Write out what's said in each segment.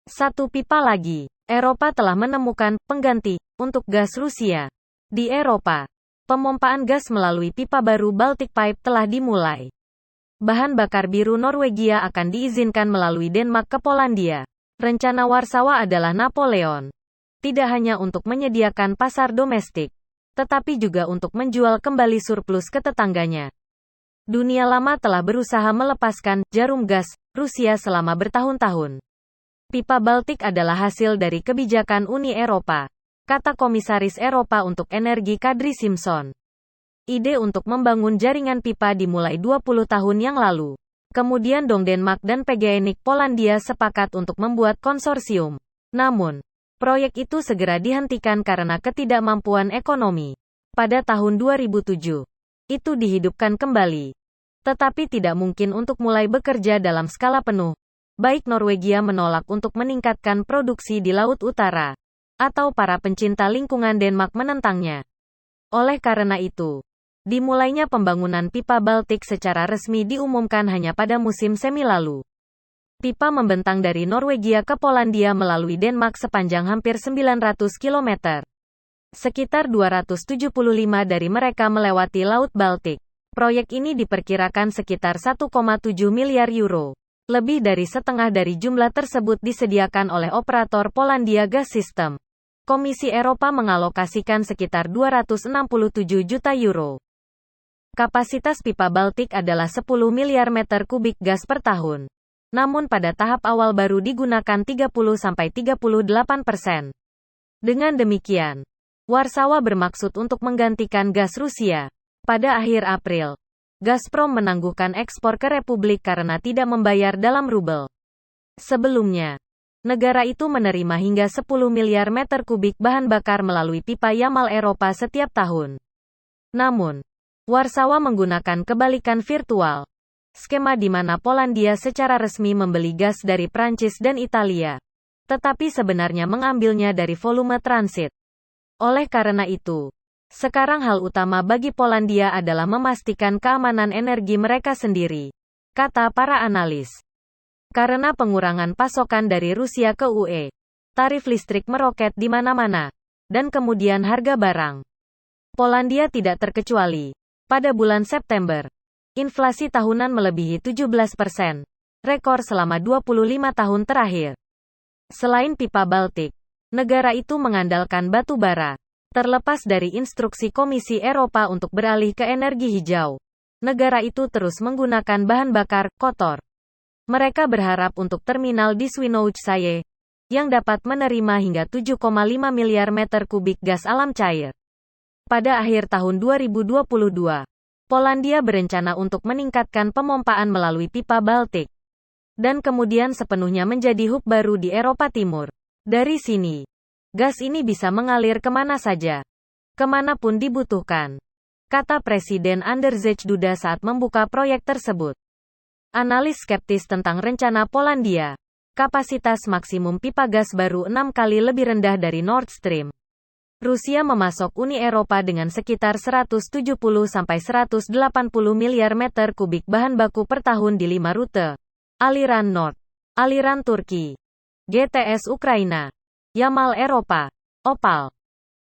Satu pipa lagi. Eropa telah menemukan pengganti untuk gas Rusia. Di Eropa, pemompaan gas melalui pipa baru Baltic Pipe telah dimulai. Bahan bakar biru Norwegia akan diizinkan melalui Denmark ke Polandia. Rencana Warsawa adalah Napoleon. Tidak hanya untuk menyediakan pasar domestik, tetapi juga untuk menjual kembali surplus ke tetangganya. Dunia lama telah berusaha melepaskan jarum gas Rusia selama bertahun-tahun. Pipa Baltik adalah hasil dari kebijakan Uni Eropa, kata Komisaris Eropa untuk Energi Kadri Simpson. Ide untuk membangun jaringan pipa dimulai 20 tahun yang lalu. Kemudian Denmark dan PGNiG Polandia sepakat untuk membuat konsorsium. Namun, proyek itu segera dihentikan karena ketidakmampuan ekonomi. Pada tahun 2007, itu dihidupkan kembali. Tetapi tidak mungkin untuk mulai bekerja dalam skala penuh. Baik Norwegia menolak untuk meningkatkan produksi di Laut Utara, atau para pencinta lingkungan Denmark menentangnya. Oleh karena itu, dimulainya pembangunan pipa Baltik secara resmi diumumkan hanya pada musim semi lalu. Pipa membentang dari Norwegia ke Polandia melalui Denmark sepanjang hampir 900 km. Sekitar 275 dari mereka melewati Laut Baltik. Proyek ini diperkirakan sekitar 1,7 miliar euro. Lebih dari setengah dari jumlah tersebut disediakan oleh operator Polandia Gas System. Komisi Eropa mengalokasikan sekitar 267 juta euro. Kapasitas pipa Baltik adalah 10 miliar meter kubik gas per tahun. Namun pada tahap awal baru digunakan 30-38%. Dengan demikian, Warsawa bermaksud untuk menggantikan gas Rusia. Pada akhir April, Gazprom menangguhkan ekspor ke Republik karena tidak membayar dalam rubel. Sebelumnya, negara itu menerima hingga 10 miliar meter kubik bahan bakar melalui pipa Yamal Eropa setiap tahun. Namun, Warsawa menggunakan kebalikan virtual. Skema di mana Polandia secara resmi membeli gas dari Prancis dan Italia, tetapi sebenarnya mengambilnya dari volume transit. Oleh karena itu, sekarang hal utama bagi Polandia adalah memastikan keamanan energi mereka sendiri, kata para analis. Karena pengurangan pasokan dari Rusia ke UE, tarif listrik meroket di mana-mana, dan kemudian harga barang. Polandia tidak terkecuali. Pada bulan September, inflasi tahunan melebihi 17%, rekor selama 25 tahun terakhir. Selain pipa Baltik, negara itu mengandalkan batu bara. Terlepas dari instruksi Komisi Eropa untuk beralih ke energi hijau, negara itu terus menggunakan bahan bakar kotor. Mereka berharap untuk terminal di Świnoujście, yang dapat menerima hingga 7,5 miliar meter kubik gas alam cair. Pada akhir tahun 2022, Polandia berencana untuk meningkatkan pemompaan melalui pipa Baltik, dan kemudian sepenuhnya menjadi hub baru di Eropa Timur. Dari sini, gas ini bisa mengalir kemana saja, kemanapun dibutuhkan, kata Presiden Andrzej Duda saat membuka proyek tersebut. Analis skeptis tentang rencana Polandia. Kapasitas maksimum pipa gas baru 6 kali lebih rendah dari Nord Stream. Rusia memasok Uni Eropa dengan sekitar 170-180 miliar meter kubik bahan baku per tahun di 5 rute. Aliran Nord, aliran Turki, GTS Ukraina, Yamal Eropa, Opal.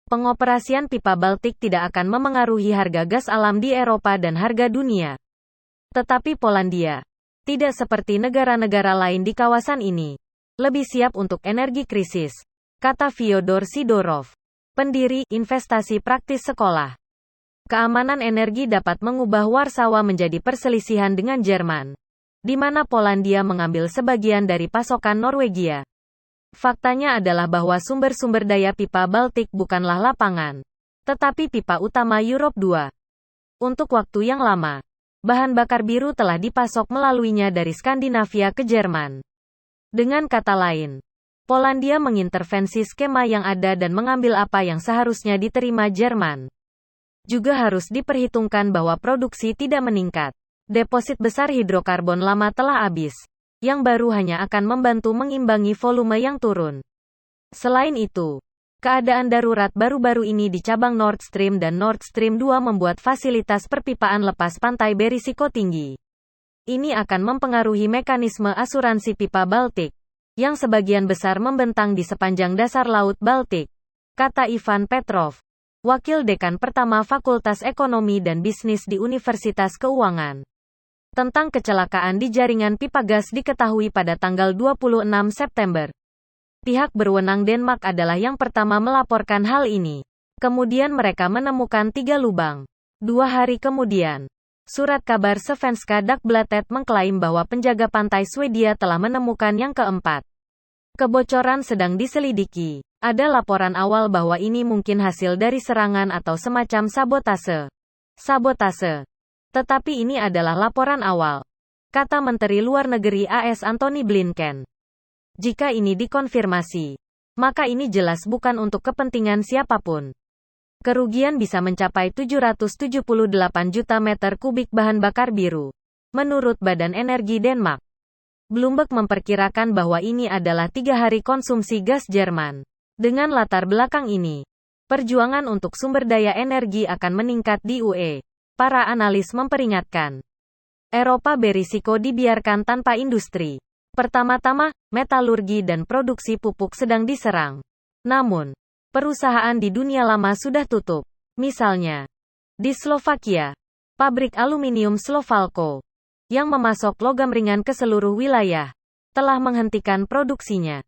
Pengoperasian pipa Baltik tidak akan memengaruhi harga gas alam di Eropa dan harga dunia. Tetapi Polandia, tidak seperti negara-negara lain di kawasan ini, lebih siap untuk energi krisis, kata Fyodor Sidorov, pendiri Investasi Praktis Sekolah. Keamanan energi dapat mengubah Warsawa menjadi perselisihan dengan Jerman, di mana Polandia mengambil sebagian dari pasokan Norwegia. Faktanya adalah bahwa sumber-sumber daya pipa Baltik bukanlah lapangan, tetapi pipa utama Europe 2. Untuk waktu yang lama, bahan bakar biru telah dipasok melaluinya dari Skandinavia ke Jerman. Dengan kata lain, Polandia mengintervensi skema yang ada dan mengambil apa yang seharusnya diterima Jerman. Juga harus diperhitungkan bahwa produksi tidak meningkat. Deposit besar hidrokarbon lama telah habis. Yang baru hanya akan membantu mengimbangi volume yang turun. Selain itu, keadaan darurat baru-baru ini di cabang Nord Stream dan Nord Stream 2 membuat fasilitas perpipaan lepas pantai berisiko tinggi. Ini akan mempengaruhi mekanisme asuransi pipa Baltik. yang sebagian besar membentang di sepanjang dasar Laut Baltik, kata Ivan Petrov, wakil dekan pertama Fakultas Ekonomi dan Bisnis di Universitas Keuangan. Tentang kecelakaan di jaringan pipa gas diketahui pada tanggal 26 September. Pihak berwenang Denmark adalah yang pertama melaporkan hal ini. Kemudian mereka menemukan 3 lubang. 2 hari kemudian, surat kabar Svenska Dagbladet mengklaim bahwa penjaga pantai Swedia telah menemukan yang keempat. Kebocoran sedang diselidiki. Ada laporan awal bahwa ini mungkin hasil dari serangan atau semacam sabotase. Tetapi ini adalah laporan awal, kata Menteri Luar Negeri AS Antony Blinken. Jika ini dikonfirmasi, maka ini jelas bukan untuk kepentingan siapapun. Kerugian bisa mencapai 778 juta meter kubik bahan bakar biru, menurut Badan Energi Denmark. Bloomberg memperkirakan bahwa ini adalah 3 hari konsumsi gas Jerman. Dengan latar belakang ini, perjuangan untuk sumber daya energi akan meningkat di UE. Para analis memperingatkan, Eropa berisiko dibiarkan tanpa industri. Pertama-tama, metalurgi dan produksi pupuk sedang diserang. Namun, perusahaan di dunia lama sudah tutup. Misalnya, di Slovakia, pabrik aluminium Slovalco, yang memasok logam ringan ke seluruh wilayah, telah menghentikan produksinya.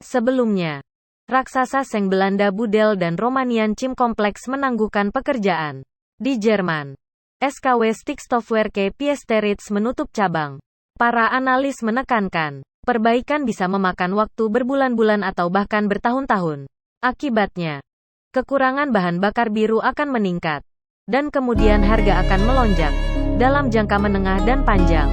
Sebelumnya, raksasa Seng Belanda Budel dan Romanian Chim Complex menangguhkan pekerjaan. Di Jerman, SKW Stickstoffwerke Piesteritz menutup cabang. Para analis menekankan, perbaikan bisa memakan waktu berbulan-bulan atau bahkan bertahun-tahun. Akibatnya, kekurangan bahan bakar biru akan meningkat, dan kemudian harga akan melonjak dalam jangka menengah dan panjang.